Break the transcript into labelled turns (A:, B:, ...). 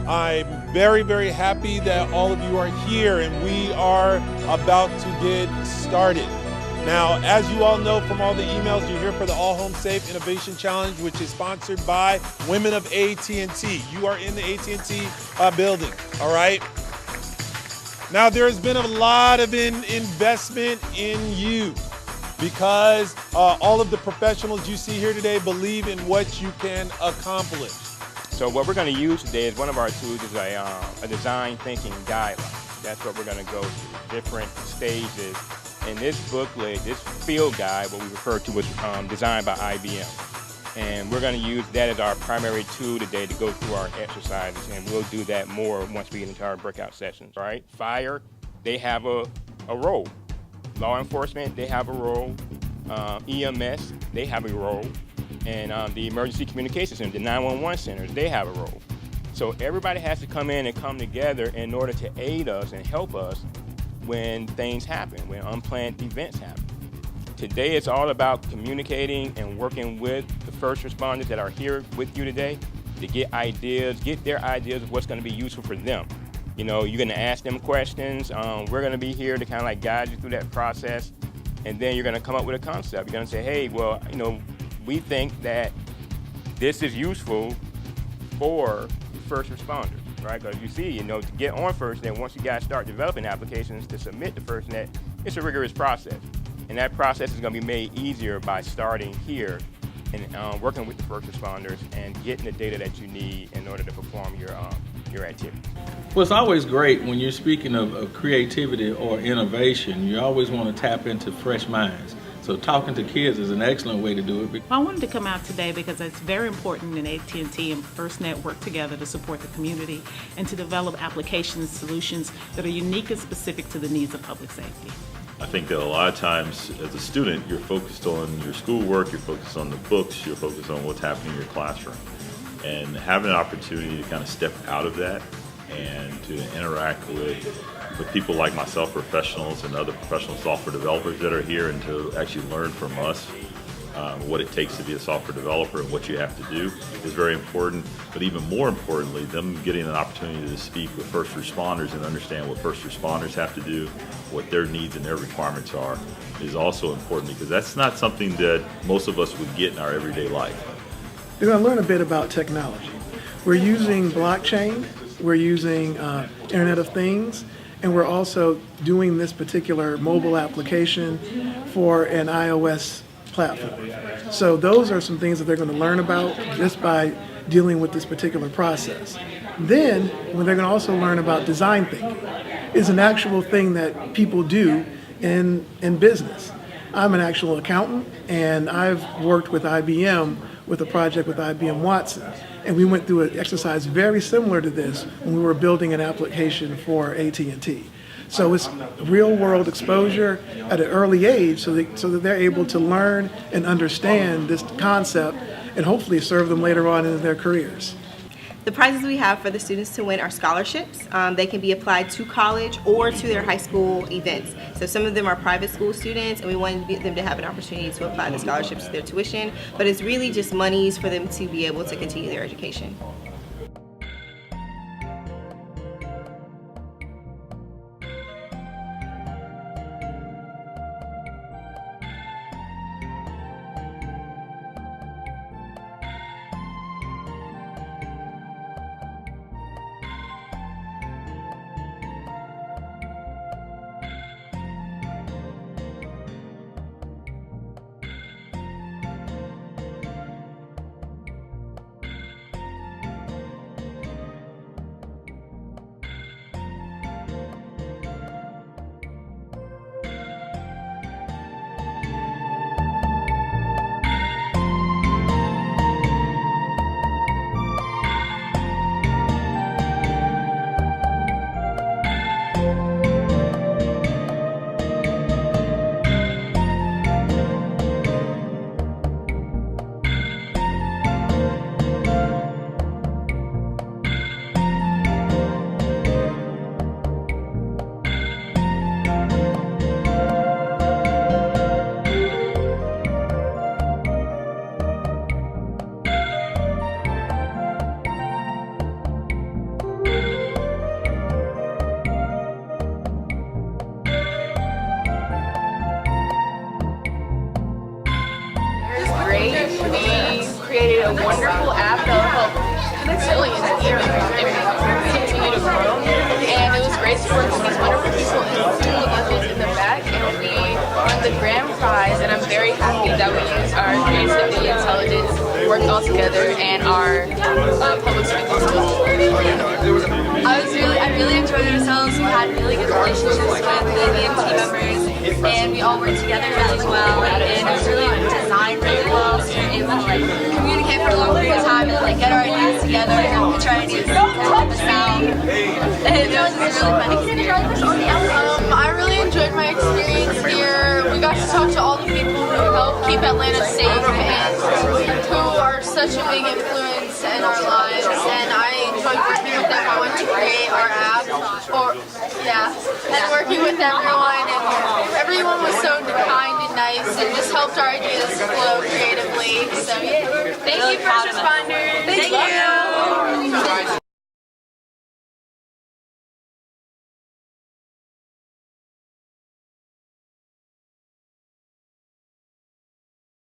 A: I'm very, very happy that all of you are here and we are about to get started. Now, as you all know from all the emails, you're here for the All Home Safe Innovation Challenge, which is sponsored by women of AT&T. You are in the AT&T building, all right? Now, there has been a lot of investment in you because all of the professionals you see here today believe in what you can accomplish.
B: So what we're going to use today is one of our tools is a design thinking guideline. That's what we're going to go through, different stages. In this booklet, this field guide, what we refer to was designed by IBM. And we're going to use that as our primary tool today to go through our exercises, and we'll do that more once we get into our breakout sessions, right? Fire, they have a role. Law enforcement, they have a role. EMS, they have a role. And the emergency communication center, the 911 centers, they have a role. So everybody has to come in and come together in order to aid us and help us when things happen, when unplanned events happen. Today it's all about communicating and working with the first responders that are here with you today to get their ideas of what's going to be useful for them. You know, you're going to ask them questions. We're going to be here to kind of like guide you through that process. And then you're going to come up with a concept. You're going to say, hey, well, you know, we think that this is useful for first responders, right? Because you see, you know, to get on FirstNet, once you guys start developing applications to submit to FirstNet, it's a rigorous process. And that process is going to be made easier by starting here and working with the first responders and getting the data that you need in order to perform your activity.
C: Well, it's always great when you're speaking of creativity or innovation. You always want to tap into fresh minds. So talking to kids is an excellent way to do it.
D: I wanted to come out today because it's very important in AT&T and FirstNet work together to support the community and to develop applications, solutions that are unique and specific to the needs of public safety.
E: I think that a lot of times as a student, you're focused on your schoolwork, you're focused on the books, you're focused on what's happening in your classroom. And having an opportunity to kind of step out of that and to interact with people like myself, professionals and other professional software developers that are here, and to actually learn from us what it takes to be a software developer and what you have to do is very important. But even more importantly, them getting an opportunity to speak with first responders and understand what first responders have to do, what their needs and their requirements are, is also important, because that's not something that most of us would get in our everyday life.
F: We're going to learn a bit about technology. We're using blockchain, we're using Internet of Things, and we're also doing this particular mobile application for an iOS platform. So those are some things that they're going to learn about just by dealing with this particular process. Then, when they're going to also learn about design thinking, is an actual thing that people do in business. I'm an actual accountant, and I've worked with IBM with a project with IBM Watson. And we went through an exercise very similar to this when we were building an application for AT&T. So it's real world exposure at an early age so that they're able to learn and understand this concept and hopefully serve them later on in their careers.
G: The prizes we have for the students to win are scholarships. They can be applied to college or to their high school events. So some of them are private school students, and we wanted them to have an opportunity to apply the scholarships to their tuition, but it's really just monies for them to be able to continue their education.
H: a wonderful app that will help millions even continue to grow. And it was great to work with these wonderful people in the Olympics in the back, and we won the grand prize. And I'm very happy that we used our creativity, intelligence, worked all together, and our public speaking skills. I really enjoyed ourselves. We had really good relationships with the team members, and we all worked together really well. And it was really designed really well, so we were able to communicate for a long period of time and get our ideas together and pitch our ideas and help us out. And it was a really fun experience. I really enjoyed my experience here. We got to talk to all the people who help keep Atlanta safe and who are such a big influence in our lives. And I enjoyed working with everyone to create our app. And working with everyone, and everyone was so kind and nice and just helped our ideas flow creatively. So thank you, first responders. Thank you.